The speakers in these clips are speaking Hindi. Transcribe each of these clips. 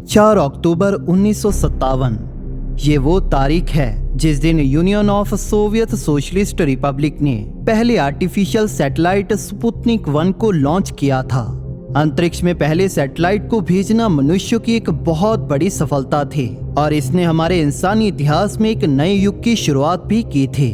4 अक्टूबर 1957 ये वो तारीख है जिस दिन union of Soviet socialist Republic ने पहले आर्टिफिशियल सैटेलाइट स्पुतनिक 1 को लॉन्च किया था। अंतरिक्ष में पहले सैटेलाइट को भेजना मनुष्य की एक बहुत बड़ी सफलता थी और इसने हमारे इंसानी इतिहास में एक नए युग की शुरुआत भी की थी।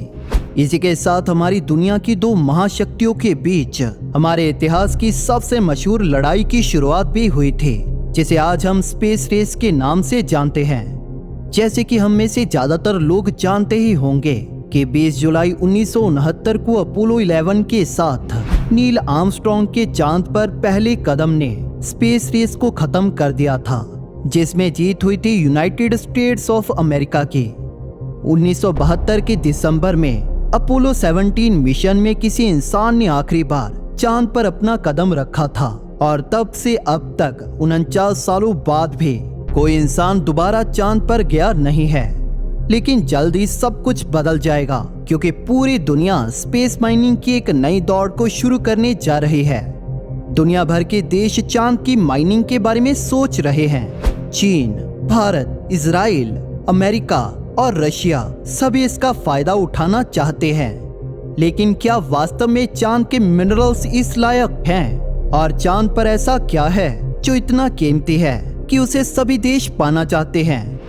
इसी के साथ हमारी दुनिया की दो महाशक्तियों के बीच हमारे इतिहास की सबसे मशहूर लड़ाई की शुरुआत भी हुई थी, जिसे आज हम स्पेस रेस के नाम से जानते हैं। जैसे कि हम में से ज्यादातर लोग जानते ही होंगे कि 20 जुलाई 1969 को अपोलो 11 के साथ नील आर्मस्ट्रॉन्ग के चांद पर पहले कदम ने स्पेस रेस को खत्म कर दिया था, जिसमें जीत हुई थी यूनाइटेड स्टेट्स ऑफ अमेरिका की। 1972 के दिसंबर में अपोलो 17 मिशन में किसी इंसान ने आखिरी बार चांद पर अपना कदम रखा था और तब से अब तक 49 सालों बाद भी कोई इंसान दोबारा चांद पर गया नहीं है। लेकिन जल्द ही सब कुछ बदल जाएगा, क्योंकि पूरी दुनिया स्पेस माइनिंग की एक नई दौड़ को शुरू करने जा रही है। दुनिया भर के देश चांद की माइनिंग के बारे में सोच रहे हैं। चीन, भारत, इजराइल, अमेरिका और रशिया सभी इसका फायदा उठाना चाहते हैं। लेकिन क्या वास्तव में चांद के मिनरल्स इस लायक हैं? और चांद पर ऐसा क्या है जो इतना कीमती है कि उसे सभी देश पाना चाहते हैं?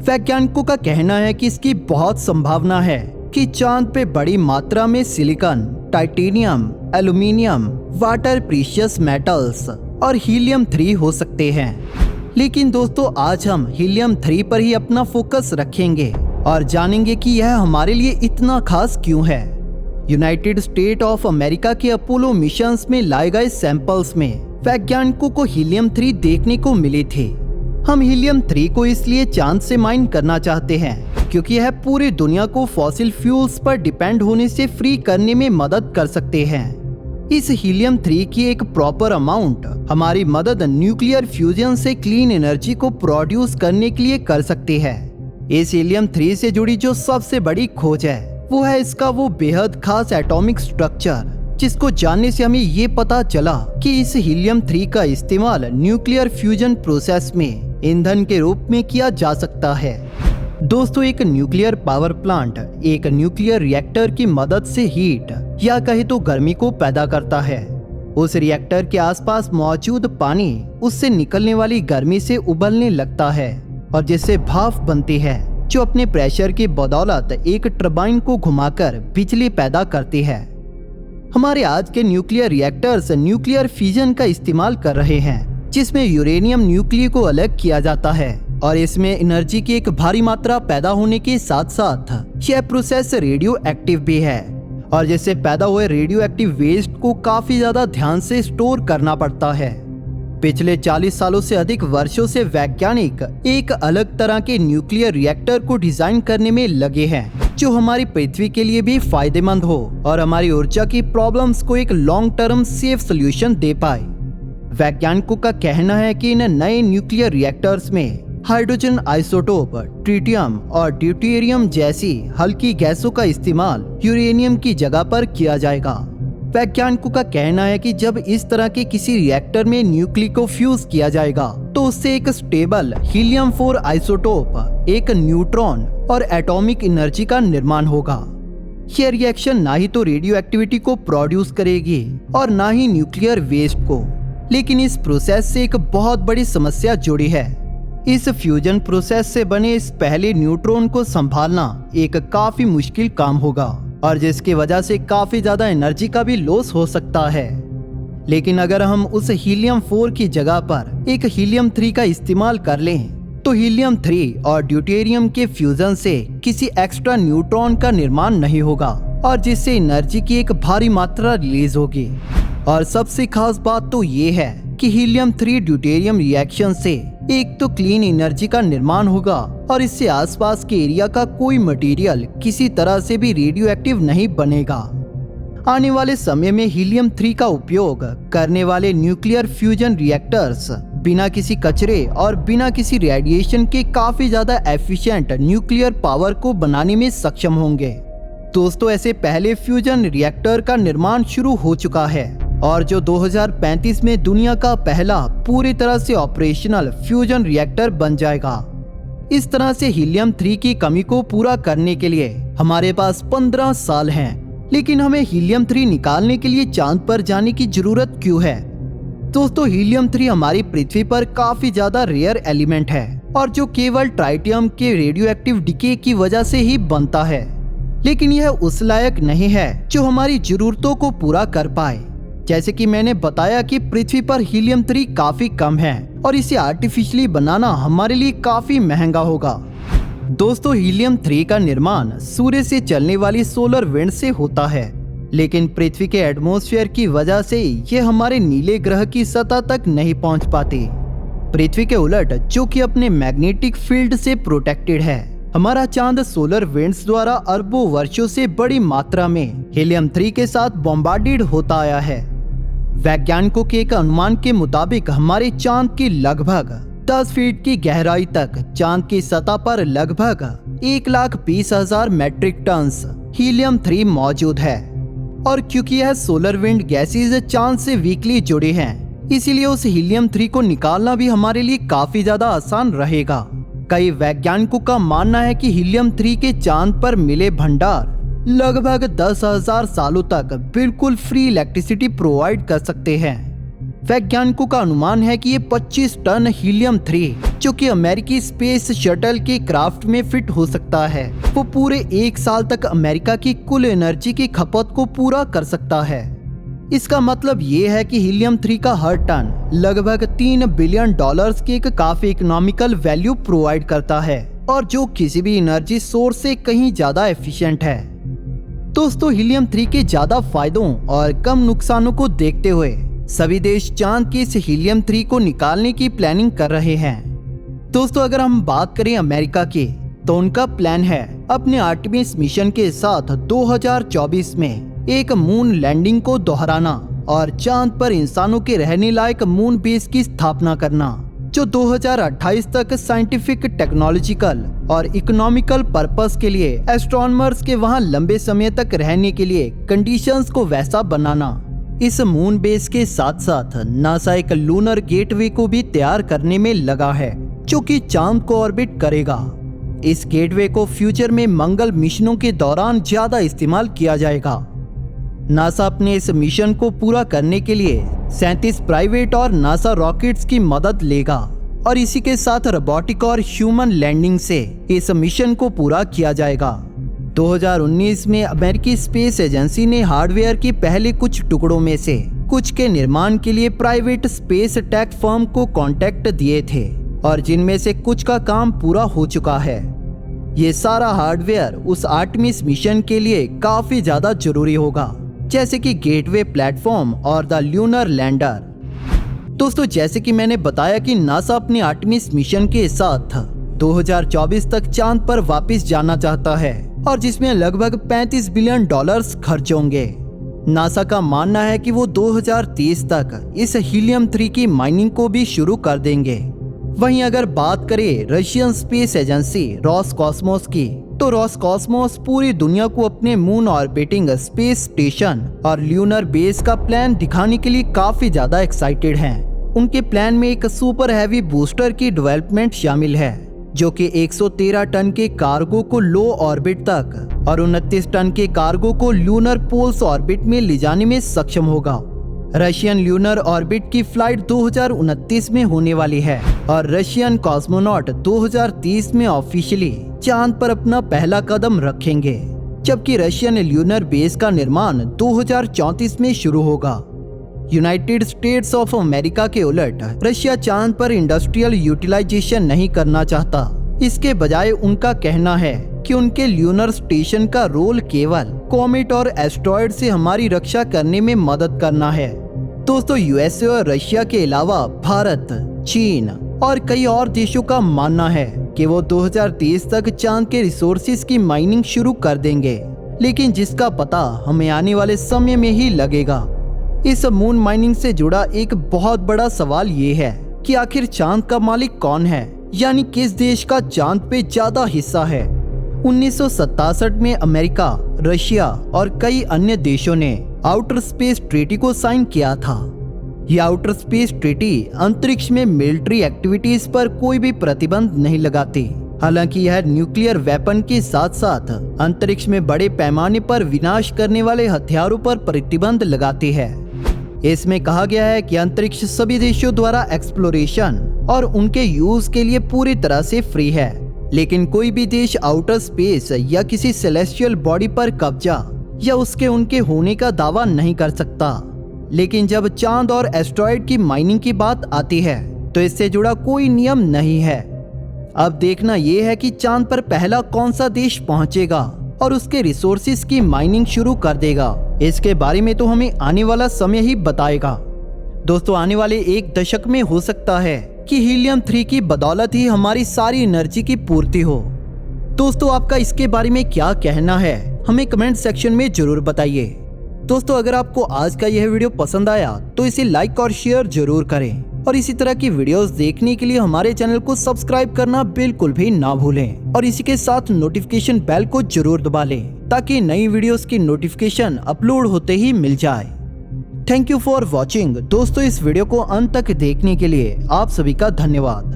वैज्ञानिकों का कहना है कि इसकी बहुत संभावना है कि चांद पे बड़ी मात्रा में silicon, titanium, aluminium, water, precious metals और हीलियम 3 हो सकते हैं। लेकिन दोस्तों, आज हम हीलियम 3 पर ही अपना फोकस रखेंगे और जानेंगे कि यह हमारे लिए इतना खास क्यों है। यूनाइटेड स्टेट ऑफ अमेरिका के अपोलो मिशंस में लाए गए सैंपल्स में वैज्ञानिकों को हीलियम 3 देखने को मिली थी। हम हीलियम 3 को इसलिए चांद से माइन करना चाहते हैं क्योंकि यह पूरी दुनिया को फॉसिल फ्यूल्स पर डिपेंड होने से फ्री करने में मदद कर सकते हैं। इस हीलियम 3 की एक प्रॉपर अमाउंट हमारी मदद न्यूक्लियर फ्यूजन से क्लीन एनर्जी को प्रोड्यूस करने के लिए कर सकती है। इस हीलियम 3 से जुड़ी जो सबसे बड़ी खोज है वो है इसका वो बेहद खास एटॉमिक स्ट्रक्चर, जिसको जानने से हमें ये पता चला कि इस हीलियम 3 का इस्तेमाल न्यूक्लियर फ्यूजन प्रोसेस में ईंधन के रूप में किया जा सकता है। दोस्तों, एक न्यूक्लियर पावर प्लांट एक न्यूक्लियर रिएक्टर की मदद से हीट या कहे तो गर्मी को पैदा करता है। उस रिएक्टर के आसपास मौजूद पानी उससे निकलने वाली गर्मी से उबलने लगता है और जिससे भाप बनती है, जो अपने प्रेशर की बदौलत एक टरबाइन को घुमाकर बिजली पैदा करती है। हमारे आज के न्यूक्लियर रिएक्टर्स न्यूक्लियर फिजन का इस्तेमाल कर रहे हैं, जिसमें यूरेनियम न्यूक्लिय को अलग किया जाता है और इसमें एनर्जी की एक भारी मात्रा पैदा होने के साथ साथ यह प्रोसेस रेडियो एक्टिव भी है और जिससे पैदा हुए रेडियो एक्टिव वेस्ट को काफी ज्यादा ध्यान से स्टोर करना पड़ता है। पिछले 40 सालों से अधिक वर्षों से वैज्ञानिक एक अलग तरह के न्यूक्लियर रिएक्टर को डिजाइन करने में लगे हैं, जो हमारी पृथ्वी के लिए भी फायदेमंद हो और हमारी ऊर्जा की प्रॉब्लम्स को एक लॉन्ग टर्म सेफ सोल्यूशन दे पाए। वैज्ञानिकों का कहना है कि इन नए न्यूक्लियर रिएक्टर्स में हाइड्रोजन आइसोटोप, ट्रिटियम और ड्यूटेरियम जैसी हल्की गैसों का इस्तेमाल यूरेनियम की जगह पर किया जाएगा। वैज्ञानिकों का कहना है कि जब इस तरह के किसी रिएक्टर में न्यूक्लिय को फ्यूज किया जाएगा तो उससे एक स्टेबल हीलियम 4 आइसोटोप, एक न्यूट्रॉन और एटॉमिक एनर्जी का निर्माण होगा। यह रिएक्शन ना ही तो रेडियो एक्टिविटी को प्रोड्यूस करेगी और ना ही न्यूक्लियर वेस्ट को, लेकिन इस प्रोसेस से एक बहुत बड़ी समस्या जुड़ी है। इस फ्यूजन प्रोसेस से बने इस पहले न्यूट्रॉन को संभालना एक काफी मुश्किल काम होगा और जिसकी वजह से काफी ज्यादा एनर्जी का भी लॉस हो सकता है। लेकिन अगर हम उस हीलियम 4 की जगह पर एक हीलियम 3 का इस्तेमाल कर लें तो हीलियम 3 और ड्यूटेरियम के फ्यूजन से किसी एक्स्ट्रा न्यूट्रॉन का निर्माण नहीं होगा और जिससे एनर्जी की एक भारी मात्रा रिलीज होगी। और सबसे खास बात तो ये है कि हीलियम 3 ड्यूटेरियम रिएक्शन से एक तो क्लीन एनर्जी का निर्माण होगा और इससे आसपास के एरिया का कोई मटेरियल किसी तरह से भी रेडियो एक्टिव नहीं बनेगा। आने वाले समय में हीलियम 3 का उपयोग करने वाले न्यूक्लियर फ्यूजन रिएक्टर्स बिना किसी कचरे और बिना किसी रेडिएशन के काफी ज्यादा एफिशिएंट न्यूक्लियर पावर को बनाने में सक्षम होंगे। दोस्तों, ऐसे पहले फ्यूजन रिएक्टर का निर्माण शुरू हो चुका है और जो 2035 में दुनिया का पहला पूरी तरह से ऑपरेशनल फ्यूजन रिएक्टर बन जाएगा। इस तरह से हीलियम 3 की कमी को पूरा करने के लिए हमारे पास 15 साल हैं, लेकिन हमें हीलियम 3 निकालने के लिए चांद पर जाने की जरूरत क्यों है? दोस्तों, हीलियम 3 हमारी पृथ्वी पर काफी ज्यादा रेयर एलिमेंट है और जो केवल ट्राइटियम के रेडियो एक्टिव डिके की वजह से ही बनता है, लेकिन यह उस लायक नहीं है जो हमारी जरूरतों को पूरा कर पाए। जैसे कि मैंने बताया कि पृथ्वी पर हीलियम 3 काफी कम है और इसे आर्टिफिशियली बनाना हमारे लिए काफी महंगा होगा। दोस्तों, हीलियम 3 का निर्माण सूर्य से चलने वाली सोलर विंड से होता है, लेकिन पृथ्वी के एटमॉस्फेयर की वजह से ये हमारे नीले ग्रह की सतह तक नहीं पहुंच पाती। पृथ्वी के उलट, जो कि अपने मैग्नेटिक फील्ड से प्रोटेक्टेड है, हमारा चांद सोलर विंड्स द्वारा अरबों वर्षों से बड़ी मात्रा में हीलियम 3 के साथ बॉम्बार्डेड होता आया है। वैज्ञानिकों के एक अनुमान के मुताबिक हमारे चांद की लगभग 10 फीट की गहराई तक चांद की सतह पर लगभग 1,20,000 मैट्रिक टन हीलियम 3 मौजूद है। और क्योंकि यह सोलर विंड गैसेज चांद से वीकली जुड़े हैं, इसीलिए उस हीलियम 3 को निकालना भी हमारे लिए काफी ज्यादा आसान रहेगा। कई वैज्ञानिकों का मानना है कि हीलियम 3 के चांद पर मिले भंडार लगभग 10,000 सालों तक बिल्कुल फ्री इलेक्ट्रिसिटी प्रोवाइड कर सकते हैं। वैज्ञानिकों का अनुमान है कि ये 25 टन हीलियम 3, जो कि अमेरिकी स्पेस शटल के क्राफ्ट में फिट हो सकता है, वो पूरे 1 साल तक अमेरिका की कुल एनर्जी की खपत को पूरा कर सकता है। इसका मतलब ये है कि हीलियम 3 का हर टन लगभग $3 बिलियन की एक काफी इकोनॉमिकल वैल्यू प्रोवाइड करता है, और जो किसी भी एनर्जी सोर्स से कहीं ज्यादा एफिशिएंट है। दोस्तों, हीलियम 3 के ज्यादा फायदों और कम नुकसानों को देखते हुए सभी देश चांद के इस हीलियम 3 को निकालने की प्लानिंग कर रहे हैं। दोस्तों, अगर हम बात करें अमेरिका की, तो उनका प्लान है अपने आर्टेमिस मिशन के साथ 2024 में एक मून लैंडिंग को दोहराना और चांद पर इंसानों के रहने लायक मून बेस की स्थापना करना, जो 2028 तक साइंटिफिक, टेक्नोलॉजिकल और इकोनॉमिकल पर्पस के लिए एस्ट्रोनॉमर्स के वहां लंबे समय तक रहने के लिए कंडीशंस को वैसा बनाना। इस मून बेस के साथ साथ नासा एक लूनर गेटवे को भी तैयार करने में लगा है, जो कि चांद को ऑर्बिट करेगा। इस गेटवे को फ्यूचर में मंगल मिशनों के दौरान ज्यादा इस्तेमाल किया जाएगा। नासा अपने इस मिशन को पूरा करने के लिए 37 प्राइवेट और नासा रॉकेट्स की मदद लेगा, और इसी के साथ रोबोटिक और ह्यूमन लैंडिंग से इस मिशन को पूरा किया जाएगा। 2019 में अमेरिकी स्पेस एजेंसी ने हार्डवेयर के पहले कुछ टुकड़ों में से कुछ के निर्माण के लिए प्राइवेट स्पेस टेक फर्म को कॉन्ट्रैक्ट दिए थे, और जिनमें से कुछ का काम पूरा हो चुका है। ये सारा हार्डवेयर उस आर्टेमिस मिशन के लिए काफी ज्यादा जरूरी होगा, जैसे कि गेटवे प्लेटफॉर्म और द ल्यूनर लैंडर। दोस्तों, जैसे कि मैंने बताया कि नासा अपने आर्टेमिस मिशन के साथ 2024 तक चांद पर वापस जाना चाहता है, और जिसमें लगभग $35 बिलियन खर्च होंगे। नासा का मानना है कि वो 2030 तक इस हीलियम 3 की माइनिंग को भी शुरू कर देंगे। वहीं अगर बात करें रशियन स्पेस एजेंसी रोसकॉस्मोस की, तो रोसकॉस्मोस पूरी दुनिया को अपने मून ऑर्बिटिंग स्पेस स्टेशन और ल्यूनर बेस का प्लान दिखाने के लिए काफी ज्यादा एक्साइटेड हैं। उनके प्लान में एक सुपर हैवी बूस्टर की डेवलपमेंट शामिल है, जो कि 113 टन के कार्गो को लो ऑर्बिट तक और 29 टन के कार्गो को ल्यूनर पोल्स ऑर्बिट में ले जाने में सक्षम होगा। रशियन ल्यूनर ऑर्बिट की फ्लाइट 2029 में होने वाली है, और रशियन कॉस्मोनॉट 2030 में ऑफिशियली चांद पर अपना पहला कदम रखेंगे, जबकि रशियन ल्यूनर बेस का निर्माण 2034 में शुरू होगा। यूनाइटेड स्टेट्स ऑफ अमेरिका के उलट रशिया चांद पर इंडस्ट्रियल यूटिलाइजेशन नहीं करना चाहता। इसके बजाय उनका कहना है कि उनके ल्यूनर स्टेशन का रोल केवल कॉमेट और एस्ट्रॉयड से हमारी रक्षा करने में मदद करना है। दोस्तों, यूएसए और रशिया के अलावा भारत, चीन और कई और देशों का मानना है कि वो 2030 तक चांद के रिसोर्सेज की माइनिंग शुरू कर देंगे, लेकिन जिसका पता हमें आने वाले समय में ही लगेगा। इस मून माइनिंग से जुड़ा एक बहुत बड़ा सवाल ये है कि आखिर चांद का मालिक कौन है, यानी किस देश का चांद पे ज्यादा हिस्सा है। 1967 में अमेरिका, रशिया और कई अन्य देशों ने आउटर स्पेस ट्रीटी को साइन किया था। यह आउटर स्पेस ट्रीटी अंतरिक्ष में मिलिट्री एक्टिविटीज पर कोई भी प्रतिबंध नहीं लगाती। हालांकि यह न्यूक्लियर वेपन के साथ साथ अंतरिक्ष में बड़े पैमाने पर विनाश करने वाले हथियारों पर प्रतिबंध लगाती है। इसमें कहा गया है कि अंतरिक्ष सभी देशों द्वारा एक्सप्लोरेशन और उनके यूज के लिए पूरी तरह से फ्री है, लेकिन कोई भी देश आउटर स्पेस या किसी सेलेस्टियल बॉडी पर कब्जा या उसके उनके होने का दावा नहीं कर सकता। लेकिन जब चांद और एस्ट्रॉयड की माइनिंग की बात आती है तो इससे जुड़ा कोई नियम नहीं है। अब देखना यह है कि चांद पर पहला कौन सा देश पहुंचेगा और उसके रिसोर्सेज की माइनिंग शुरू कर देगा। इसके बारे में तो हमें आने वाला समय ही बताएगा। दोस्तों, आने वाले 1 दशक में हो सकता है कि हीलियम 3 की बदौलत ही हमारी सारी एनर्जी की पूर्ति हो। दोस्तों, आपका इसके बारे में क्या कहना है, हमें कमेंट सेक्शन में जरूर बताइए। दोस्तों, अगर आपको आज का यह वीडियो पसंद आया तो इसे लाइक और शेयर जरूर करें और इसी तरह की वीडियोस देखने के लिए हमारे चैनल को सब्सक्राइब करना बिल्कुल भी ना भूलें और इसी के साथ नोटिफिकेशन बेल को जरूर दबा लें ताकि नई वीडियोस की नोटिफिकेशन अपलोड होते ही मिल जाए। Thank you for watching. दोस्तों, इस वीडियो को अंत तक देखने के लिए आप सभी का धन्यवाद।